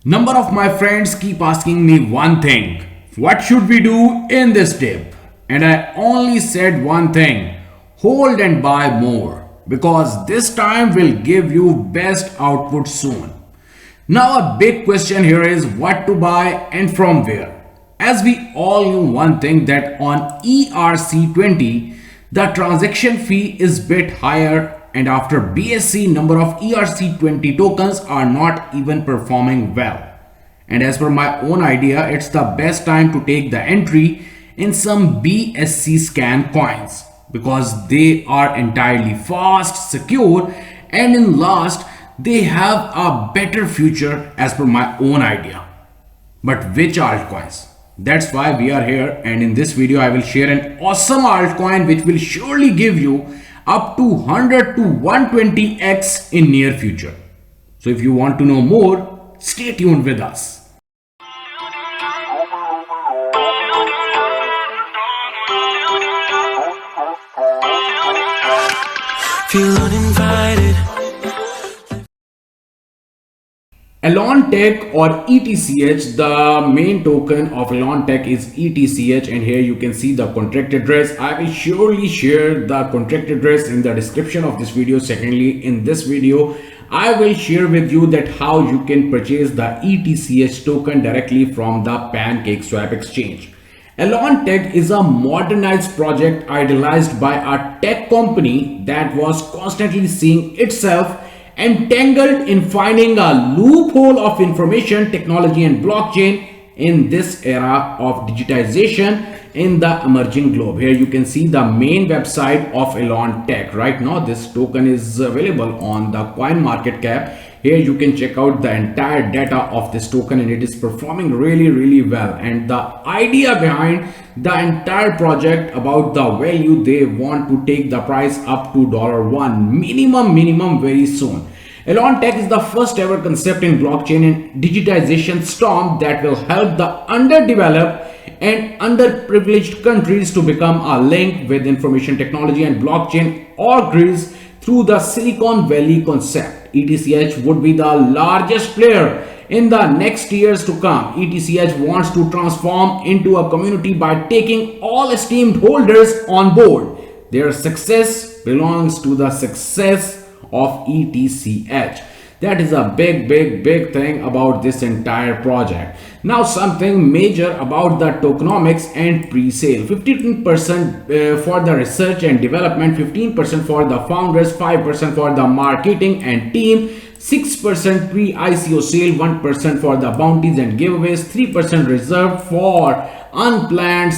Number of my friends keep asking me one thing: what should we do in this dip? And I only said one thing: hold and buy more, because this time will give you best output soon. Now a big question here is what to buy and from where. As we all knew one thing, that on ERC20 the transaction fee is bit higher, and after BSC number of ERC20 tokens are not even performing well. And as per my own idea, it's the best time to take the entry in some BSC scan coins, because they are entirely fast, secure, and in last they have a better future as per my own idea. But which altcoins? That's why we are here, and in this video I will share an awesome altcoin which will surely give you up to 100 to 120x in near future. So if you want to know more, stay tuned with us. Feel uninvited. Elon Tech or ETCH, the main token of Elon Tech is ETCH, and here you can see the contract address. I will surely share the contract address in the description of this video. Secondly, in this video I will share with you that how you can purchase the ETCH token directly from the PancakeSwap exchange. Elon Tech is a modernized project idealized by a tech company that was constantly seeing itself entangled in finding a loophole of information technology and blockchain in this era of digitization in the emerging globe. Here you can see the main website of Elon Tech. Right now this token is available on the coin market cap. Here you can check out the entire data of this token, and it is performing really well. And the idea behind the entire project about the value, they want to take the price up to $1 minimum very soon. Elon Tech is the first ever concept in blockchain and digitization storm that will help the underdeveloped and underprivileged countries to become a link with information technology and blockchain orgs through the Silicon Valley concept. ETCH would be the largest player in the next years to come. ETCH wants to transform into a community by taking all esteemed holders on board. Their success belongs to the success of ETCH. That is a big thing about this entire project. Now something major about the tokenomics and pre-sale: 15% for the research and development, 15% for the founders, 5% for the marketing and team, 6% pre-ICO sale, 1% for the bounties and giveaways, 3% reserved for unplanned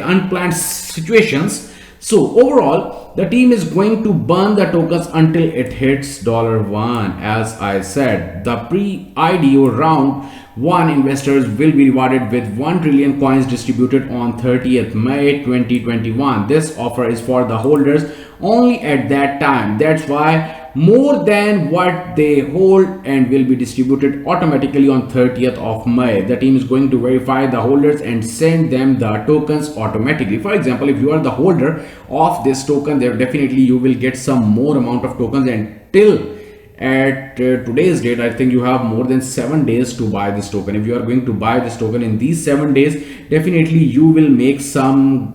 unplanned situations. So overall, the team is going to burn the tokens until it hits $1. As I said, the pre-IDO round 1 investors will be rewarded with 1 trillion coins distributed on 30th May 2021. This offer is for the holders only at that time. That's why more than what they hold and will be distributed automatically on 30th of May. The team is going to verify the holders and send them the tokens automatically. For example, if you are the holder of this token, there definitely you will get some more amount of tokens, and till at today's date I think you have more than 7 days to buy this token. If you are going to buy this token in these 7 days, definitely you will make some,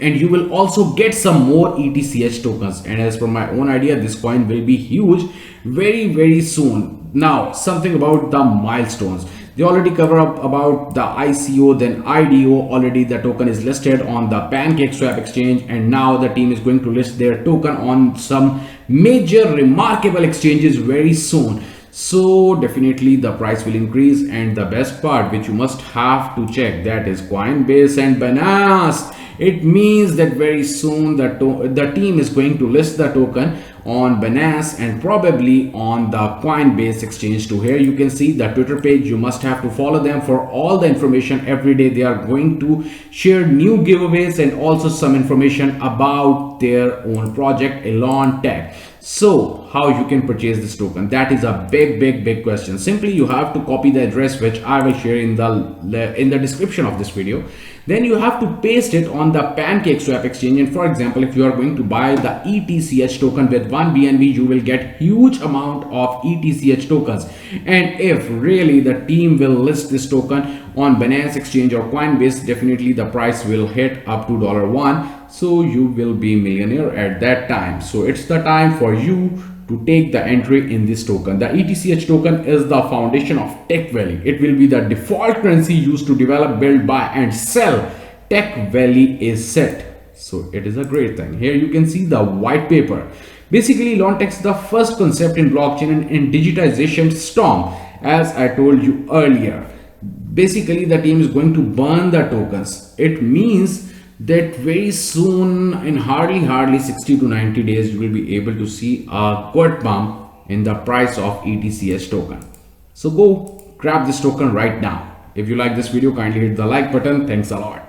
and you will also get some more ETCH tokens. And as per my own idea, this coin will be huge very soon. Now something about the milestones. They already cover up about the ICO, then IDO. Already the token is listed on the PancakeSwap exchange, and now the team is going to list their token on some major remarkable exchanges very soon. So definitely the price will increase. And the best part which you must have to check, that is Coinbase and Binance. It means that very soon the team is going to list the token on Binance and probably on the Coinbase exchange too. Here you can see the Twitter page. You must have to follow them for all the information. Every day they are going to share new giveaways and also some information about their own project Elon Tech. So how you can purchase this token? That is a big question. Simply you have to copy the address which I will share in the description of this video. Then you have to paste it on the PancakeSwap exchange. And for example, if you are going to buy the ETCH token with 1 BNB, you will get huge amount of ETCH tokens. And if really the team will list this token on Binance exchange or Coinbase, definitely the price will hit up to $1. So you will be millionaire at that time. So it's the time for you to take the entry in this token. The ETCH token is the foundation of Tech Valley. It will be the default currency used to develop, build, buy and sell. Tech Valley is set. So it is a great thing. Here you can see the white paper. Basically, Elon-Tech is the first concept in blockchain and in digitization storm, as I told you earlier. Basically, the team is going to burn the tokens. It means that very soon, in hardly 60 to 90 days, you will be able to see a good bump in the price of ETCH token. So go grab this token right now. If you like this video, kindly hit the like button. Thanks a lot.